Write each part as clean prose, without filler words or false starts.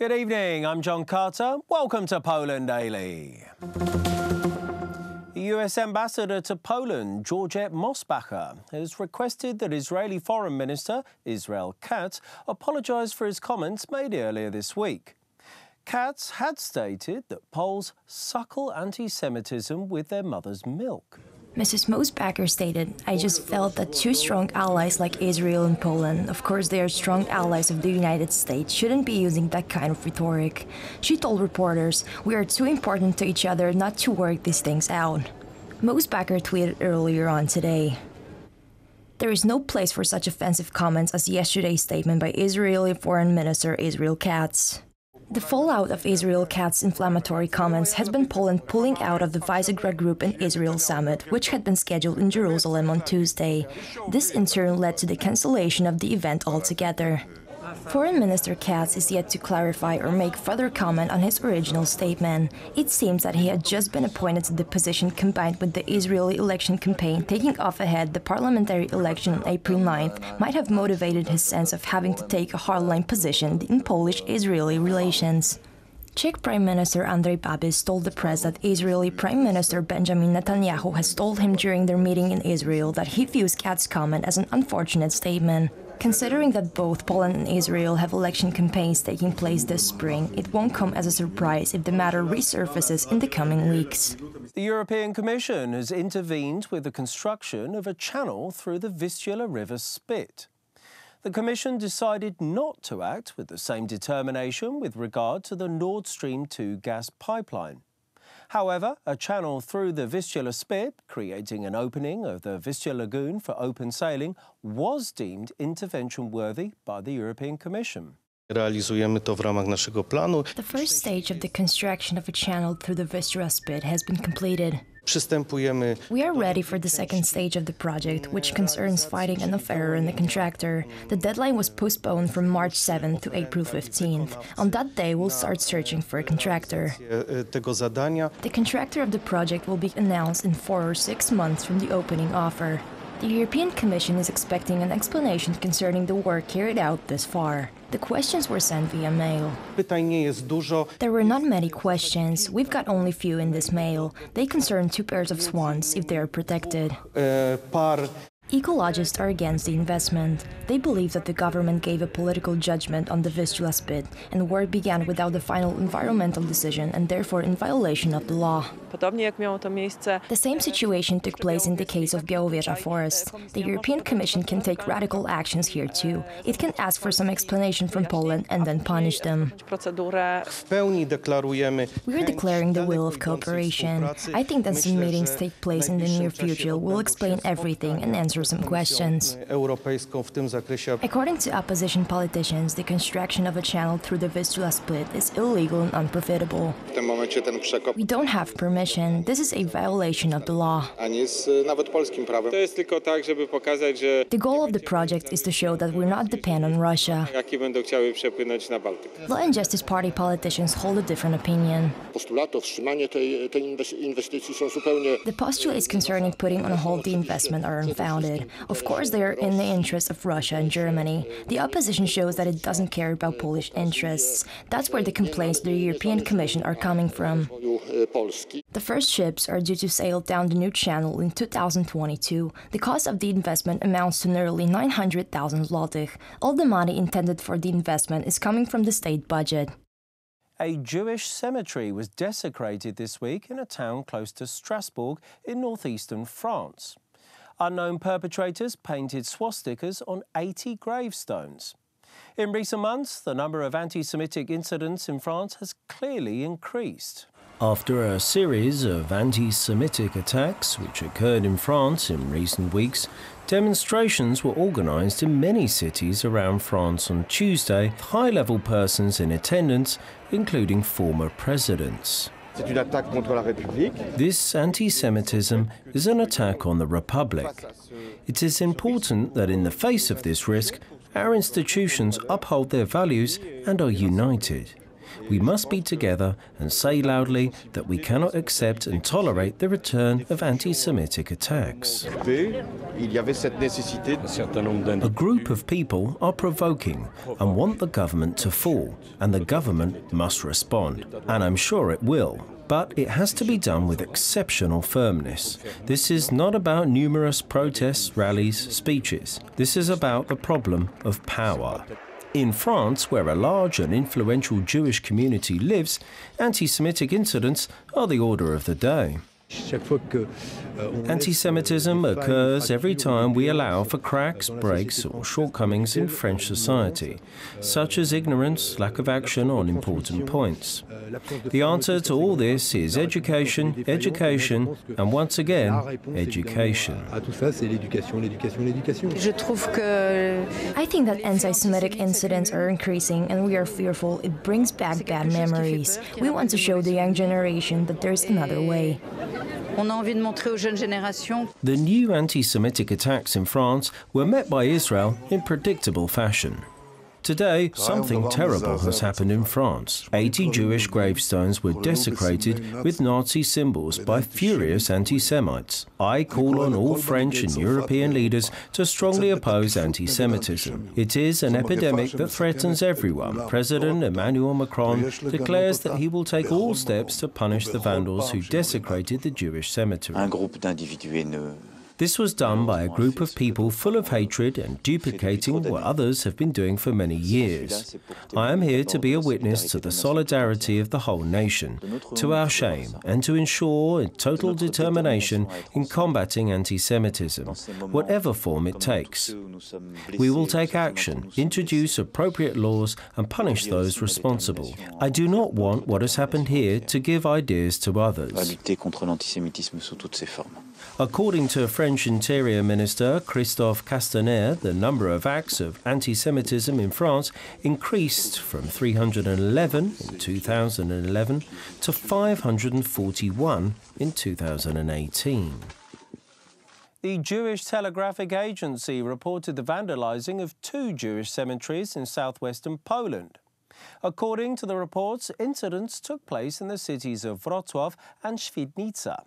Good evening, I'm John Carter. Welcome to Poland Daily. The US Ambassador to Poland, Georgette Mosbacher, has requested that Israeli Foreign Minister Israel Katz apologise for his comments made earlier this week. Katz had stated that Poles suckle anti-Semitism with their mother's milk. Mrs. Mosbacher stated, "I just felt that two strong allies like Israel and Poland, of course they are strong allies of the United States, shouldn't be using that kind of rhetoric." She told reporters, "We are too important to each other not to work these things out." Mosbacher tweeted earlier on today, "There is no place for such offensive comments as yesterday's statement by Israeli Foreign Minister Israel Katz." The fallout of Israel Katz's inflammatory comments has been Poland pulling out of the Visegrad Group and Israel summit, which had been scheduled in Jerusalem on Tuesday. This in turn led to the cancellation of the event altogether. Foreign Minister Katz is yet to clarify or make further comment on his original statement. It seems that he had just been appointed to the position combined with the Israeli election campaign taking off ahead the parliamentary election on April 9th might have motivated his sense of having to take a hardline position in Polish-Israeli relations. Czech Prime Minister Andrej Babis told the press that Israeli Prime Minister Benjamin Netanyahu has told him during their meeting in Israel that he views Katz's comment as an unfortunate statement. Considering that both Poland and Israel have election campaigns taking place this spring, it won't come as a surprise if the matter resurfaces in the coming weeks. The European Commission has intervened with the construction of a channel through the Vistula River Spit. The Commission decided not to act with the same determination with regard to the Nord Stream 2 gas pipeline. However, a channel through the Vistula Spit, creating an opening of the Vistula Lagoon for open sailing, was deemed intervention-worthy by the European Commission. Realizujemy to w ramach naszego planu. The first stage of the construction of a channel through the Vistula Spit has been completed. Przystępujemy. We are ready for the second stage of the project, which concerns finding an offerer and the contractor. The deadline was postponed from March 7th to April 15th. On that day, we'll start searching for a contractor. Tego zadania. The contractor of the project will be announced in 4 or 6 months from the opening offer. The European Commission is expecting an explanation concerning the work carried out this far. The questions were sent via mail. Pytań nie jest dużo. There were not many questions. We've got only few in this mail. They concern 2 pairs of swans, if they are protected. Ecologists are against the investment. They believe that the government gave a political judgment on the Vistula Spit, and work began without the final environmental decision and therefore in violation of the law. The same situation took place in the case of Białowieża Forest. The European Commission can take radical actions here too. It can ask for some explanation from Poland and then punish them. W pełni deklarujemy. We are declaring the will of cooperation. I think that some meetings take place in the near future will explain everything and answer some questions. According to opposition politicians, the construction of a channel through the Vistula Spit is illegal and unprofitable. We don't have permission. This is a violation of the law. The goal of the project is to show that we're not dependent on Russia. Law and Justice Party politicians hold a different opinion. The postulates concerning putting on hold the investment are unfounded. Of course, they are in the interest of Russia and Germany. The opposition shows that it doesn't care about Polish interests. That's where the complaints to the European Commission are coming from. The first ships are due to sail down the new channel in 2022. The cost of the investment amounts to nearly 900,000 zlotych. All the money intended for the investment is coming from the state budget. A Jewish cemetery was desecrated this week in a town close to Strasbourg in northeastern France. Unknown perpetrators painted swastikas on 80 gravestones. In recent months, the number of anti-Semitic incidents in France has clearly increased. After a series of anti-Semitic attacks which occurred in France in recent weeks, demonstrations were organised in many cities around France on Tuesday, with high-level persons in attendance, including former presidents. This anti-Semitism is an attack on the Republic. It is important that in the face of this risk, our institutions uphold their values and are united. We must be together and say loudly that we cannot accept and tolerate the return of anti-Semitic attacks. A group of people are provoking and want the government to fall, and the government must respond, and I'm sure it will. But it has to be done with exceptional firmness. This is not about numerous protests, rallies, speeches. This is about the problem of power. In France, where a large and influential Jewish community lives, anti-Semitic incidents are the order of the day. Anti-Semitism occurs every time we allow for cracks, breaks or shortcomings in French society, such as ignorance, lack of action on important points. The answer to all this is education, education, and once again, education. I think that anti-Semitic incidents are increasing and we are fearful it brings back bad memories. We want to show the young generation that there's another way. The new anti-Semitic attacks in France were met by Israel in predictable fashion. Today, something terrible has happened in France. 80 Jewish gravestones were desecrated with Nazi symbols by furious anti-Semites. I call on all French and European leaders to strongly oppose anti-Semitism. It is an epidemic that threatens everyone. President Emmanuel Macron declares that he will take all steps to punish the vandals who desecrated the Jewish cemetery. This was done by a group of people full of hatred and duplicating what others have been doing for many years. I am here to be a witness to the solidarity of the whole nation, to our shame, and to ensure total determination in combating anti-Semitism, whatever form it takes. We will take action, introduce appropriate laws, and punish those responsible. I do not want what has happened here to give ideas to others. According to French Interior Minister Christophe Castaner, the number of acts of anti-Semitism in France increased from 311 in 2011 to 541 in 2018. The Jewish Telegraphic Agency reported the vandalizing of 2 Jewish cemeteries in southwestern Poland. According to the reports, incidents took place in the cities of Wrocław and Świdnica.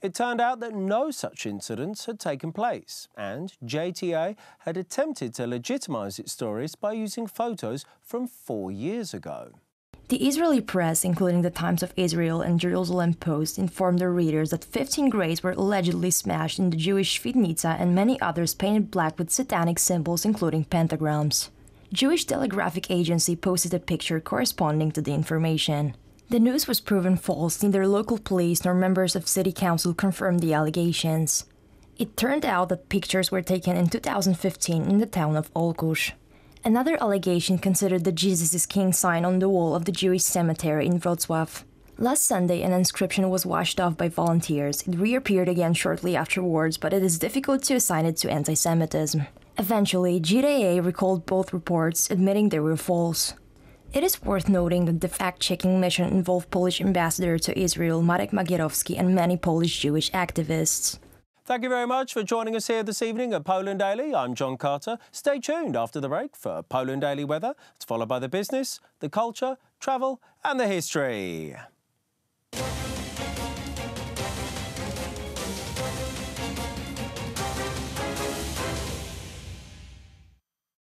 It turned out that no such incidents had taken place, and JTA had attempted to legitimize its stories by using photos from 4 years ago. The Israeli press, including the Times of Israel and Jerusalem Post, informed their readers that 15 graves were allegedly smashed in the Jewish Świdnica and many others painted black with satanic symbols, including pentagrams. Jewish Telegraphic Agency posted a picture corresponding to the information. The news was proven false. Neither local police nor members of city council confirmed the allegations. It turned out that pictures were taken in 2015 in the town of Olkusz. Another allegation considered the Jesus is King sign on the wall of the Jewish cemetery in Wrocław. Last Sunday, an inscription was washed off by volunteers. It reappeared again shortly afterwards, but it is difficult to assign it to anti-Semitism. Eventually, JTA recalled both reports, admitting they were false. It is worth noting that the fact-checking mission involved Polish ambassador to Israel Marek Magierowski and many Polish Jewish activists. Thank you very much for joining us here this evening at Poland Daily. I'm John Carter. Stay tuned after the break for Poland Daily weather. It's followed by the business, the culture, travel and the history.